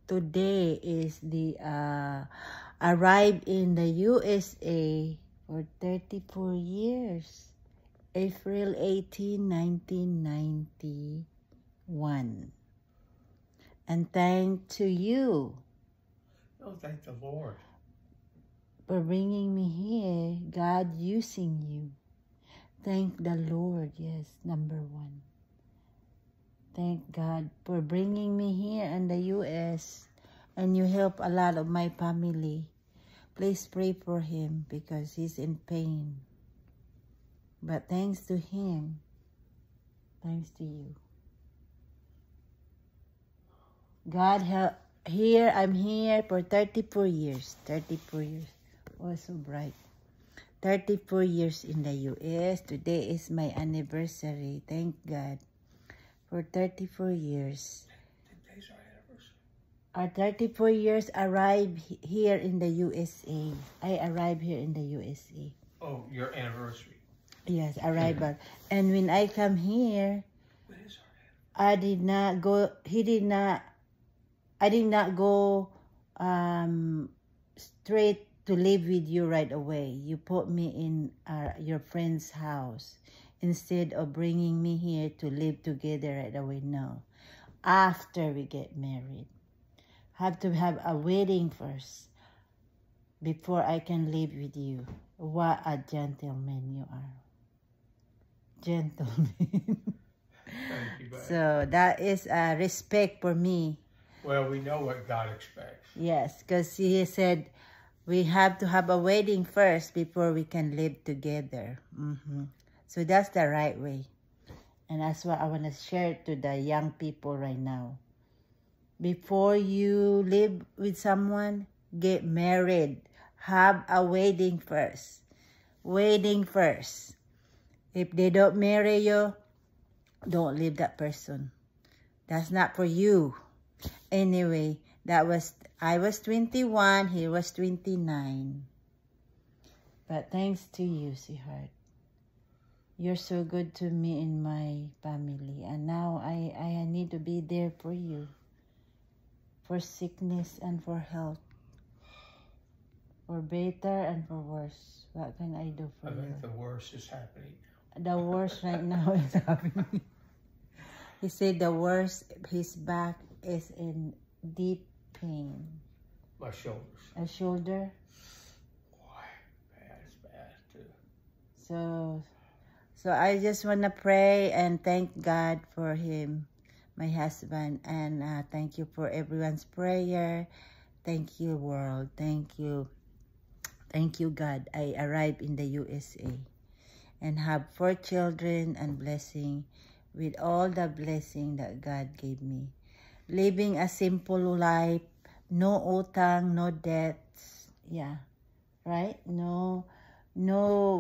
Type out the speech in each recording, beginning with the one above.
today is the arrived in the USA for 34 years. April 18, 1991. And thank to you. Oh, thank the Lord. For bringing me here, God using you. Thank the Lord, yes, number one. Thank God for bringing me here in the U.S. and you help a lot of my family. Please pray for him because he's in pain. But thanks to him, thanks to you. God help. Here, I'm here for 34 years. 34 years. Oh, so bright. 34 years in the U.S. Today is my anniversary. Thank God. For 34 years. Today's our anniversary. Our 34 years arrived here in the USA. I arrived here in the USA. Oh, your anniversary. Yes, arrival. And when I come here, When is our anniversary? I did not go straight to live with you right away. You put me in your friend's house instead of bringing me here to live together right away. No, after we get married, have to have a wedding first before I can live with you. What a gentleman you are. Gentleman. Thank you, buddy. So that is respect for me. Well, we know what God expects. Yes, because he said we have to have a wedding first before we can live together. So that's the right way. And that's what I want to share to the young people right now. Before you live with someone, get married. Have a wedding first. Wedding first. If they don't marry you, don't leave that person. That's not for you. Anyway, I was 21, he was 29. But thanks to you, sweetheart. You're so good to me and my family. And now I need to be there for you. For sickness and for health. For better and for worse. What can I do for I you? think the worst is happening. The worst right now is happening. He said the worst, his back is in deep pain. My shoulders. A shoulder. Boy, bad. It's bad, too. So I just want to pray and thank God for him, my husband. And thank you for everyone's prayer. Thank you, world. Thank you. Thank you, God. I arrived in the USA and have 4 children and blessing with all the blessing that God gave me. Living a simple life, no utang, no debts. Yeah, right? No,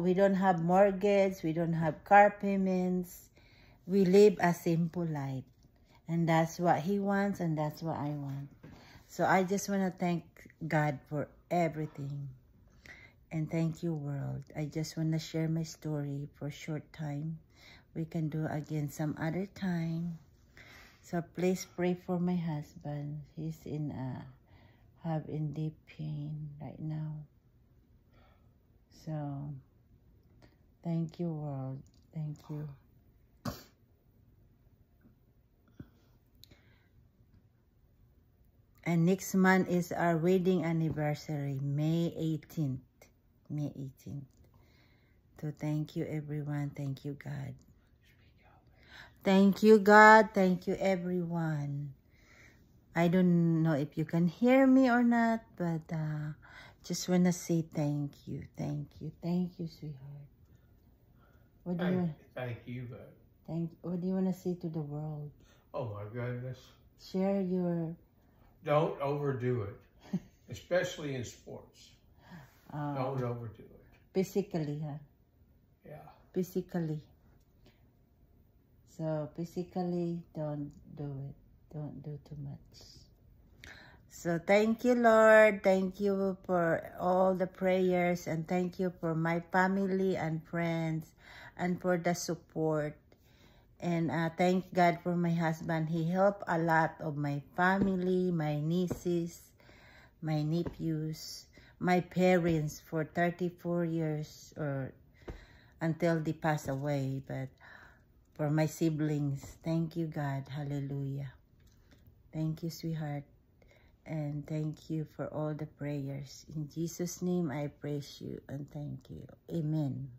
we don't have mortgage, we don't have car payments. We live a simple life. And that's what he wants and that's what I want. So I just want to thank God for everything. And thank you, world. I just want to share my story for a short time. We can do again some other time. So please pray for my husband. He's in deep pain right now. So thank you, world. Thank you. And next month is our wedding anniversary, May 18th. May 18th. So thank you, everyone. Thank you, God. Thank you, God. Thank you, everyone. I don't know if you can hear me or not, but just want to say thank you. Thank you. Thank you, sweetheart. What do you what do you want to say to the world? Oh, my goodness. Share your... Don't overdo it, especially in sports. Don't overdo it. Physically, huh? Yeah. Physically. So, physically, don't do it. Don't do too much. So, thank you, Lord. Thank you for all the prayers. And thank you for my family and friends. And for the support. And thank God for my husband. He helped a lot of my family, my nieces, my nephews, my parents for 34 years or until they pass away. But for my siblings, thank you, God. Hallelujah. Thank you, sweetheart. And thank you for all the prayers. In Jesus' name, I praise you and thank you. Amen.